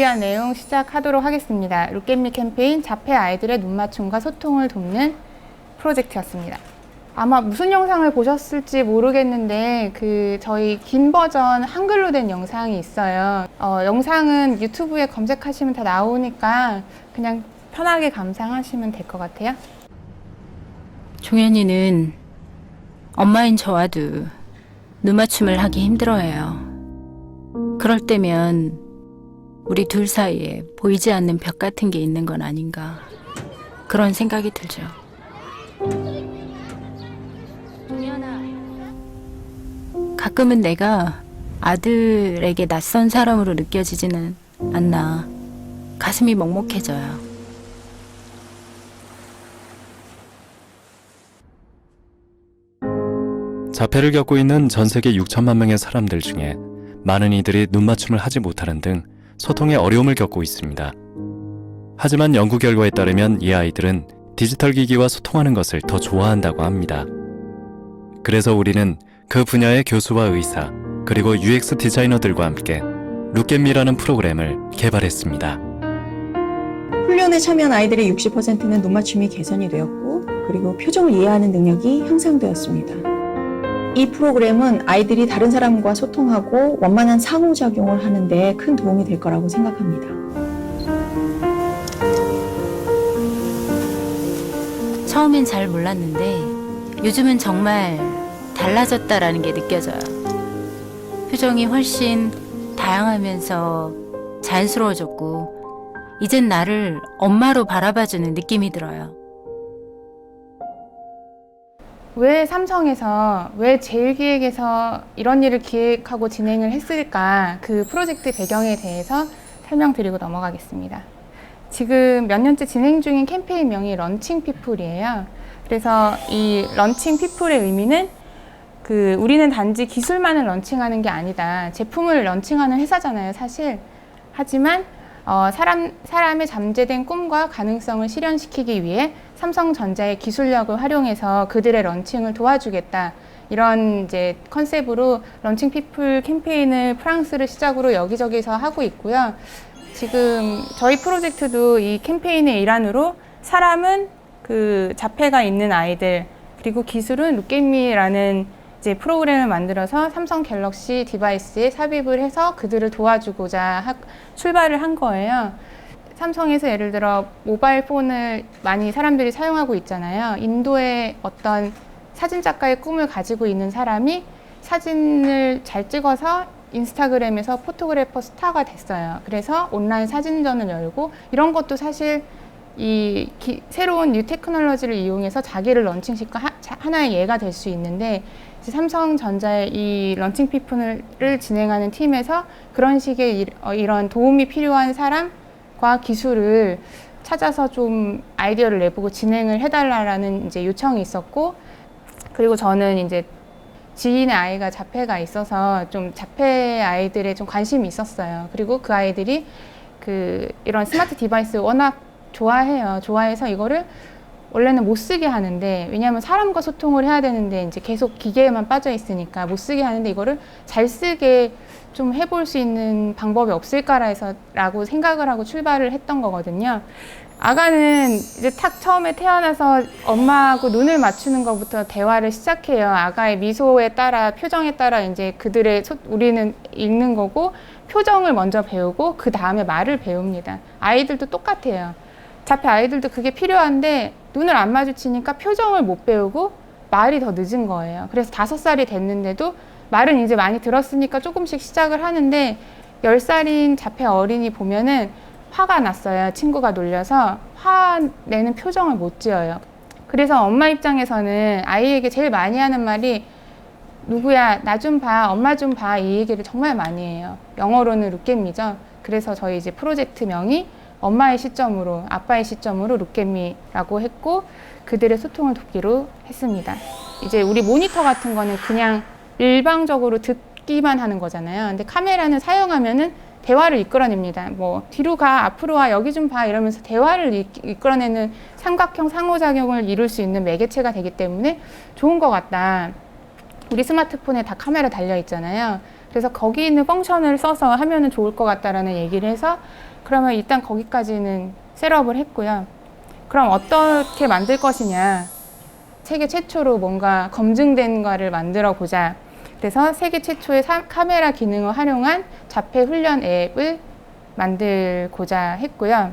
준비한 내용 시작하도록 하겠습니다. 룩앤미 캠페인 자폐 아이들의 눈맞춤과 소통을 돕는 프로젝트였습니다. 아마 무슨 영상을 보셨을지 모르겠는데 저희 긴 버전 한글로 된 영상이 있어요. 영상은 유튜브에 검색하시면 다 나오니까 그냥 편하게 감상하시면 될 것 같아요. 종현이는 엄마인 저와도 눈맞춤을 하기 힘들어해요. 그럴 때면 우리 둘 사이에 보이지 않는 벽 같은 게 있는 건 아닌가, 그런 생각이 들죠. 가끔은 내가 아들에게 낯선 사람으로 느껴지지는 않나 가슴이 먹먹해져요. 자폐를 겪고 있는 전 세계 6천만 명의 사람들 중에 많은 이들이 눈맞춤을 하지 못하는 등 소통에 어려움을 겪고 있습니다. 하지만 연구 결과에 따르면 이 아이들은 디지털 기기와 소통하는 것을 더 좋아한다고 합니다. 그래서 우리는 그 분야의 교수와 의사, 그리고 UX 디자이너들과 함께 룩앤미라는 프로그램을 개발했습니다. 훈련에 참여한 아이들의 60%는 눈맞춤이 개선이 되었고, 그리고 표정을 이해하는 능력이 향상되었습니다. 이 프로그램은 아이들이 다른 사람과 소통하고 원만한 상호작용을 하는 데 큰 도움이 될 거라고 생각합니다. 처음엔 잘 몰랐는데 요즘은 정말 달라졌다라는 게 느껴져요. 표정이 훨씬 다양하면서 자연스러워졌고, 이젠 나를 엄마로 바라봐주는 느낌이 들어요. 왜 삼성에서, 왜 제일기획에서 이런 일을 기획하고 진행을 했을까, 그 프로젝트 배경에 대해서 설명드리고 넘어가겠습니다. 지금 몇 년째 진행 중인 캠페인명이 런칭 피플이에요. 그래서 이 런칭 피플의 의미는 우리는 단지 기술만을 런칭하는 게 아니다. 제품을 런칭하는 회사잖아요, 사실. 하지만 사람의 잠재된 꿈과 가능성을 실현시키기 위해 삼성전자의 기술력을 활용해서 그들의 런칭을 도와주겠다. 이런 이제 컨셉으로 런칭 피플 캠페인을 프랑스를 시작으로 여기저기서 하고 있고요. 지금 저희 프로젝트도 이 캠페인의 일환으로 사람은 자폐가 있는 아이들, 그리고 기술은 룩앤미라는 이제 프로그램을 만들어서 삼성 갤럭시 디바이스에 삽입을 해서 그들을 도와주고자 출발을 한 거예요. 삼성에서 예를 들어 모바일 폰을 많이 사람들이 사용하고 있잖아요. 인도의 어떤 사진 작가의 꿈을 가지고 있는 사람이 사진을 잘 찍어서 인스타그램에서 포토그래퍼 스타가 됐어요. 그래서 온라인 사진전을 열고, 이런 것도 사실 새로운 뉴 테크놀로지를 이용해서 자기를 런칭시켜 하나의 예가 될 수 있는데, 삼성전자의 이 런칭 피플을 진행하는 팀에서 그런 식의 이런 도움이 필요한 사람과 기술을 찾아서 좀 아이디어를 내보고 진행을 해달라는 이제 요청이 있었고, 그리고 저는 이제 지인의 아이가 자폐가 있어서 좀 자폐 아이들에 좀 관심이 있었어요. 그리고 그 아이들이 이런 스마트 디바이스 워낙 좋아해요. 좋아해서 이거를 원래는 못 쓰게 하는데, 왜냐하면 사람과 소통을 해야 되는데 이제 계속 기계에만 빠져 있으니까 못 쓰게 하는데, 이거를 잘 쓰게 좀 해볼 수 있는 방법이 없을까라고 생각을 하고 출발을 했던 거거든요. 아가는 이제 처음에 태어나서 엄마하고 눈을 맞추는 것부터 대화를 시작해요. 아가의 미소에 따라, 표정에 따라 이제 우리는 읽는 거고, 표정을 먼저 배우고 그 다음에 말을 배웁니다. 아이들도 똑같아요. 자폐 아이들도 그게 필요한데 눈을 안 마주치니까 표정을 못 배우고 말이 더 늦은 거예요. 그래서 5살이 됐는데도 말은 이제 많이 들었으니까 조금씩 시작을 하는데, 10살인 자폐 어린이 보면은 화가 났어요. 친구가 놀려서 화내는 표정을 못 지어요. 그래서 엄마 입장에서는 아이에게 제일 많이 하는 말이 누구야, 나 좀 봐, 엄마 좀 봐, 이 얘기를 정말 많이 해요. 영어로는 룩앤미죠. 그래서 저희 이제 프로젝트명이 엄마의 시점으로, 아빠의 시점으로 룩앤미라고 했고, 그들의 소통을 돕기로 했습니다. 이제 우리 모니터 같은 거는 그냥 일방적으로 듣기만 하는 거잖아요. 근데 카메라는 사용하면은 대화를 이끌어냅니다. 뭐 뒤로 가, 앞으로 와, 여기 좀 봐, 이러면서 대화를 이끌어내는 삼각형 상호작용을 이룰 수 있는 매개체가 되기 때문에 좋은 것 같다. 우리 스마트폰에 다 카메라 달려 있잖아요. 그래서 거기 있는 펑션을 써서 하면은 좋을 것 같다라는 얘기를 해서 그러면 일단 거기까지는 셋업을 했고요. 그럼 어떻게 만들 것이냐. 세계 최초로 뭔가 검증된 거를 만들어 보자. 그래서 세계 최초의 카메라 기능을 활용한 자폐 훈련 앱을 만들고자 했고요.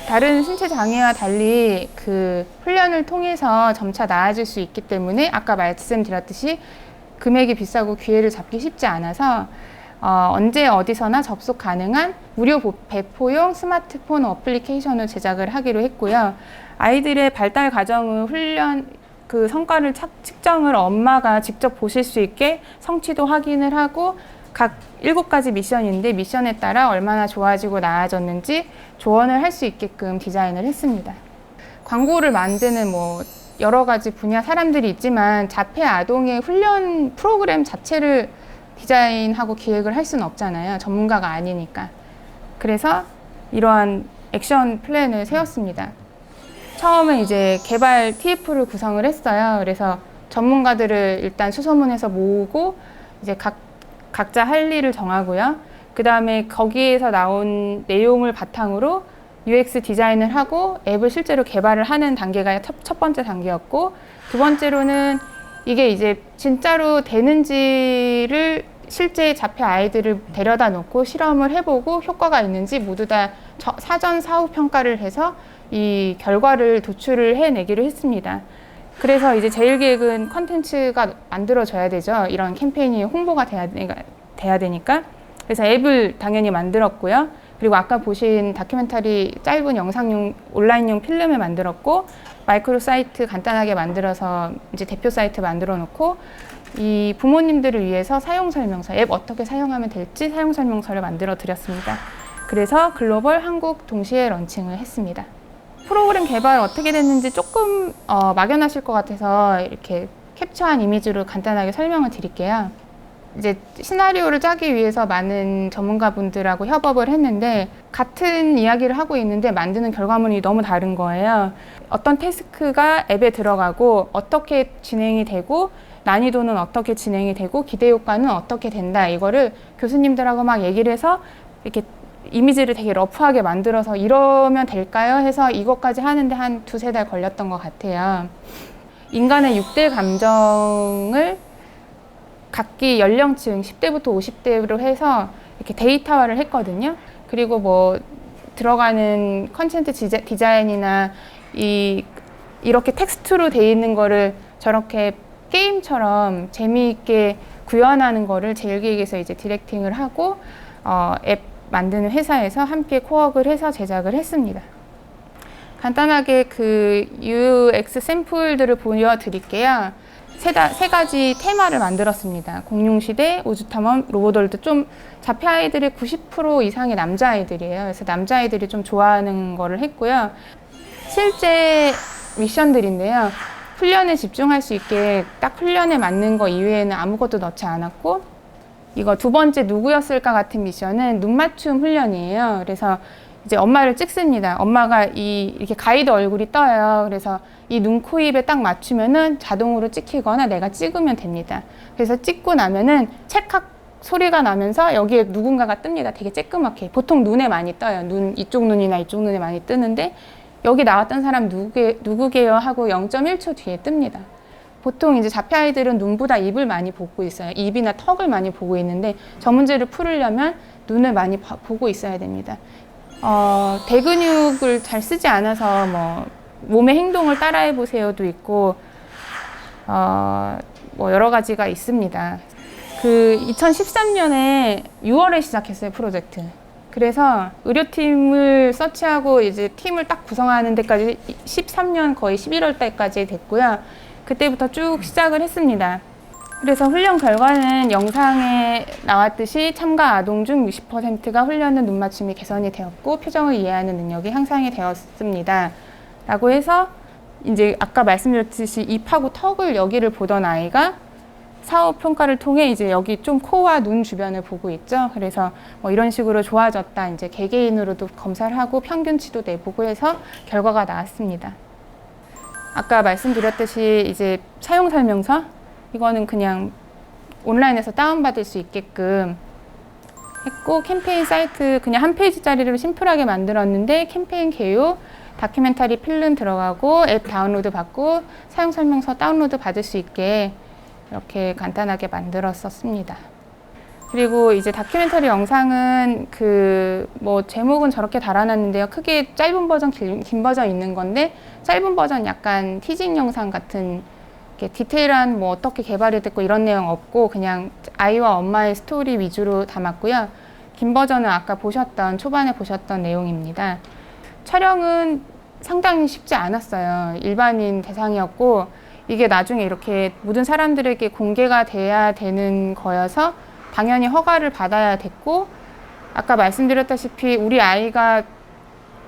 다른 신체 장애와 달리 그 훈련을 통해서 점차 나아질 수 있기 때문에 아까 말씀드렸듯이 금액이 비싸고 기회를 잡기 쉽지 않아서 언제 어디서나 접속 가능한 무료 배포용 스마트폰 어플리케이션을 제작을 하기로 했고요. 아이들의 발달 과정을 훈련 그 성과를 측정을 엄마가 직접 보실 수 있게 성취도 확인을 하고 각 7가지 미션인데 미션에 따라 얼마나 좋아지고 나아졌는지 조언을 할 수 있게끔 디자인을 했습니다. 광고를 만드는 뭐 여러 가지 분야 사람들이 있지만 자폐 아동의 훈련 프로그램 자체를 디자인하고 기획을 할 수는 없잖아요. 전문가가 아니니까. 그래서 이러한 액션 플랜을 세웠습니다. 처음에 이제 개발 TF를 구성을 했어요. 그래서 전문가들을 일단 수소문해서 모으고 이제 각자 할 일을 정하고요. 그 다음에 거기에서 나온 내용을 바탕으로 UX 디자인을 하고 앱을 실제로 개발을 하는 단계가 첫 번째 단계였고, 두 번째로는 이게 이제 진짜로 되는지를 실제 자폐 아이들을 데려다 놓고 실험을 해보고 효과가 있는지 모두 다 사전 사후 평가를 해서 이 결과를 도출을 해내기로 했습니다. 그래서 이제 제일기획은 컨텐츠가 만들어져야 되죠. 이런 캠페인이 홍보가 돼야 되니까. 그래서 앱을 당연히 만들었고요. 그리고 아까 보신 다큐멘터리 짧은 영상용 온라인용 필름을 만들었고, 마이크로 사이트 간단하게 만들어서 이제 대표 사이트 만들어 놓고, 이 부모님들을 위해서 사용 설명서, 앱 어떻게 사용하면 될지 사용 설명서를 만들어 드렸습니다. 그래서 글로벌, 한국 동시에 런칭을 했습니다. 프로그램 개발 어떻게 됐는지 조금 막연하실 것 같아서 이렇게 캡처한 이미지로 간단하게 설명을 드릴게요. 이제 시나리오를 짜기 위해서 많은 전문가분들하고 협업을 했는데 같은 이야기를 하고 있는데 만드는 결과물이 너무 다른 거예요. 어떤 태스크가 앱에 들어가고 어떻게 진행이 되고 난이도는 어떻게 진행이 되고 기대 효과는 어떻게 된다, 이거를 교수님들하고 막 얘기를 해서 이렇게 이미지를 되게 러프하게 만들어서 이러면 될까요? 해서 이것까지 하는데 한 2-3달 걸렸던 것 같아요. 인간의 6대 감정을 각기 연령층 10대부터 50대로 해서 이렇게 데이터화를 했거든요. 그리고 뭐 들어가는 컨텐츠 디자인이나 이렇게 텍스트로 돼 있는 거를 저렇게 게임처럼 재미있게 구현하는 거를 제일기획에서 이제 디렉팅을 하고 앱 만드는 회사에서 함께 코웍을 해서 제작을 했습니다. 간단하게 그 UX 샘플들을 보여드릴게요. 세 가지 테마를 만들었습니다. 공룡시대, 우주탐험, 로봇월드. 좀 자폐 아이들의 90% 이상의 남자아이들이에요. 그래서 남자아이들이 좀 좋아하는 거를 했고요. 실제 미션들인데요. 훈련에 집중할 수 있게 딱 훈련에 맞는 거 이외에는 아무것도 넣지 않았고, 이거 두 번째 누구였을까 같은 미션은 눈 맞춤 훈련이에요. 그래서 이제 엄마를 찍습니다. 엄마가 이렇게 가이드 얼굴이 떠요. 그래서 이 눈, 코, 입에 딱 맞추면은 자동으로 찍히거나 내가 찍으면 됩니다. 그래서 찍고 나면은 찰칵 소리가 나면서 여기에 누군가가 뜹니다. 되게 쬐끄맣게. 보통 눈에 많이 떠요. 이쪽 눈이나 이쪽 눈에 많이 뜨는데 여기 나왔던 사람 누구게요 하고 0.1초 뒤에 뜹니다. 보통 이제 자폐 아이들은 눈보다 입을 많이 보고 있어요. 입이나 턱을 많이 보고 있는데 저 문제를 풀으려면 눈을 많이 보고 있어야 됩니다. 대근육을 잘 쓰지 않아서 뭐 몸의 행동을 따라해 보세요도 있고 뭐 여러 가지가 있습니다. 그 2013년에 6월에 시작했어요, 프로젝트. 그래서 의료팀을 서치하고 이제 팀을 딱 구성하는 데까지 13년 거의 11월 달까지 됐고요. 그때부터 쭉 시작을 했습니다. 그래서 훈련 결과는 영상에 나왔듯이 참가 아동 중 60%가 훈련 후 눈 맞춤이 개선이 되었고 표정을 이해하는 능력이 향상이 되었습니다. 라고 해서 이제 아까 말씀드렸듯이 입하고 턱을 여기를 보던 아이가 사후 평가를 통해 이제 여기 좀 코와 눈 주변을 보고 있죠. 그래서 뭐 이런 식으로 좋아졌다. 이제 개개인으로도 검사를 하고 평균치도 내보고 해서 결과가 나왔습니다. 아까 말씀드렸듯이 이제 사용 설명서, 이거는 그냥 온라인에서 다운받을 수 있게끔 했고, 캠페인 사이트 그냥 한 페이지짜리로 심플하게 만들었는데 캠페인 개요, 다큐멘터리 필름 들어가고 앱 다운로드 받고 사용 설명서 다운로드 받을 수 있게 이렇게 간단하게 만들었었습니다. 그리고 이제 다큐멘터리 영상은 뭐 제목은 저렇게 달아놨는데요. 크게 짧은 버전, 긴 버전 있는 건데, 짧은 버전 약간 티징 영상 같은 이렇게 디테일한 뭐 어떻게 개발이 됐고 이런 내용 없고 그냥 아이와 엄마의 스토리 위주로 담았고요. 긴 버전은 아까 초반에 보셨던 내용입니다. 촬영은 상당히 쉽지 않았어요. 일반인 대상이었고, 이게 나중에 이렇게 모든 사람들에게 공개가 돼야 되는 거여서 당연히 허가를 받아야 됐고, 아까 말씀드렸다시피 우리 아이가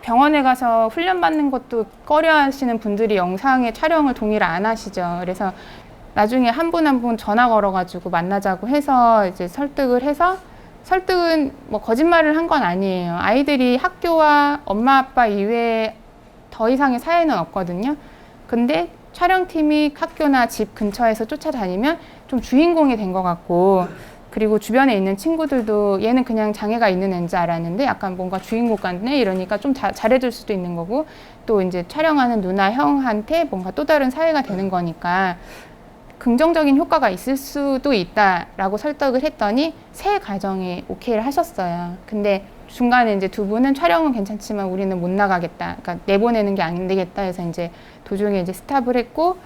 병원에 가서 훈련받는 것도 꺼려 하시는 분들이 영상의 촬영을 동의를 안 하시죠. 그래서 나중에 한 분 한 분 전화 걸어가지고 만나자고 해서 이제 설득은 뭐 거짓말을 한 건 아니에요. 아이들이 학교와 엄마 아빠 이외에 더 이상의 사회는 없거든요. 근데 촬영팀이 학교나 집 근처에서 쫓아다니면 좀 주인공이 된 것 같고, 그리고 주변에 있는 친구들도 얘는 그냥 장애가 있는 애인 줄 알았는데 약간 뭔가 주인공 같네 이러니까 좀 잘해줄 수도 있는 거고, 또 이제 촬영하는 누나 형한테 뭔가 또 다른 사회가 되는 거니까 긍정적인 효과가 있을 수도 있다라고 설득을 했더니 새 가정에 오케이를 하셨어요. 근데 중간에 이제 두 분은 촬영은 괜찮지만 우리는 못 나가겠다, 그러니까 내보내는 게 안 되겠다 해서 이제 도중에 이제 스탑을 했고,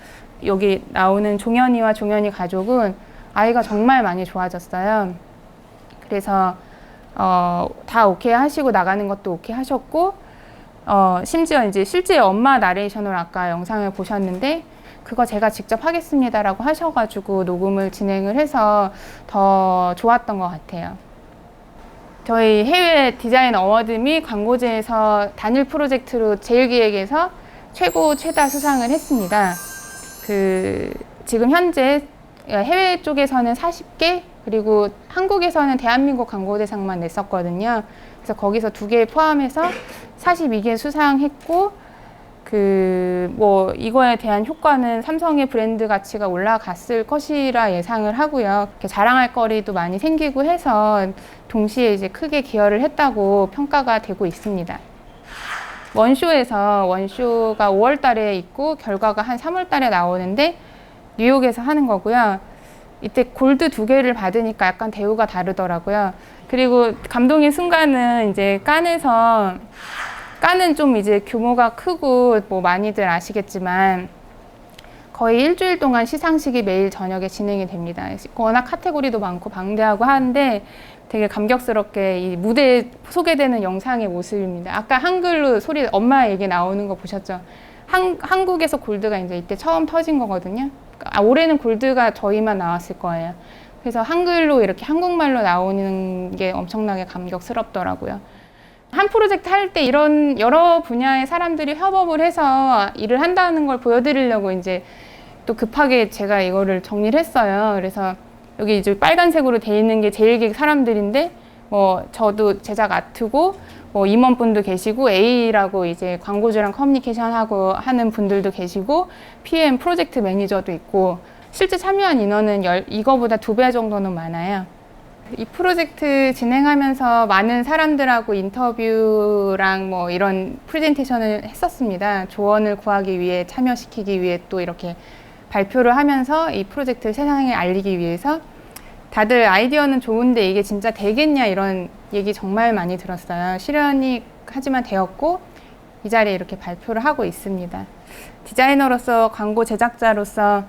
여기 나오는 종현이와 종현이 가족은 아이가 정말 많이 좋아졌어요. 그래서 다 오케이 하시고 나가는 것도 오케이 하셨고, 심지어 이제 실제 엄마 나레이션으로 아까 영상을 보셨는데 그거 제가 직접 하겠습니다라고 하셔가지고 녹음을 진행을 해서 더 좋았던 것 같아요. 저희 해외 디자인 어워드 및 광고제에서 단일 프로젝트로 제일기획에서 최다 수상을 했습니다. 지금 현재 해외 쪽에서는 40개, 그리고 한국에서는 대한민국 광고대상만 냈었거든요. 그래서 거기서 2개 포함해서 42개 수상했고, 뭐 이거에 대한 효과는 삼성의 브랜드 가치가 올라갔을 것이라 예상을 하고요. 이렇게 자랑할 거리도 많이 생기고 해서 동시에 이제 크게 기여를 했다고 평가가 되고 있습니다. 원쇼가 5월 달에 있고 결과가 한 3월 달에 나오는데 뉴욕에서 하는 거고요. 이때 골드 2개를 받으니까 약간 대우가 다르더라고요. 그리고 감동의 순간은 이제 깐은 좀 이제 규모가 크고 뭐 많이들 아시겠지만 거의 일주일 동안 시상식이 매일 저녁에 진행이 됩니다. 워낙 카테고리도 많고 방대하고 하는데 되게 감격스럽게 이 무대에 소개되는 영상의 모습입니다. 아까 한글로 소리 엄마 얘기 나오는 거 보셨죠? 한국에서 골드가 이제 이때 처음 터진 거거든요. 올해는 골드가 저희만 나왔을 거예요. 그래서 한글로 이렇게 한국말로 나오는 게 엄청나게 감격스럽더라고요. 한 프로젝트 할 때 이런 여러 분야의 사람들이 협업을 해서 일을 한다는 걸 보여드리려고 이제 또 급하게 제가 이거를 정리를 했어요. 그래서 여기 이제 빨간색으로 돼 있는 게 제일기획 사람들인데, 뭐 저도 제작 아트고 뭐 임원분도 계시고 A라고 이제 광고주랑 커뮤니케이션하고 하는 분들도 계시고 PM 프로젝트 매니저도 있고, 실제 참여한 인원은 이거보다 2배 정도는 많아요. 이 프로젝트 진행하면서 많은 사람들하고 인터뷰랑 뭐 이런 프레젠테이션을 했었습니다. 조언을 구하기 위해, 참여시키기 위해, 또 이렇게 발표를 하면서 이 프로젝트를 세상에 알리기 위해서 다들 아이디어는 좋은데 이게 진짜 되겠냐 이런 얘기 정말 많이 들었어요. 실현이 하지만 되었고 이 자리에 이렇게 발표를 하고 있습니다. 디자이너로서, 광고 제작자로서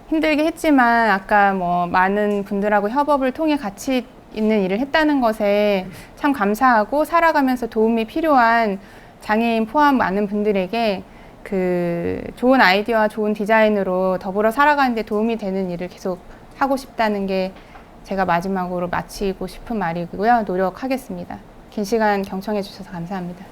힘들게 했지만 아까 뭐 많은 분들하고 협업을 통해 가치 있는 일을 했다는 것에 참 감사하고, 살아가면서 도움이 필요한 장애인 포함 많은 분들에게 좋은 아이디어와 좋은 디자인으로 더불어 살아가는 데 도움이 되는 일을 계속 하고 싶다는 게 제가 마지막으로 마치고 싶은 말이고요. 노력하겠습니다. 긴 시간 경청해 주셔서 감사합니다.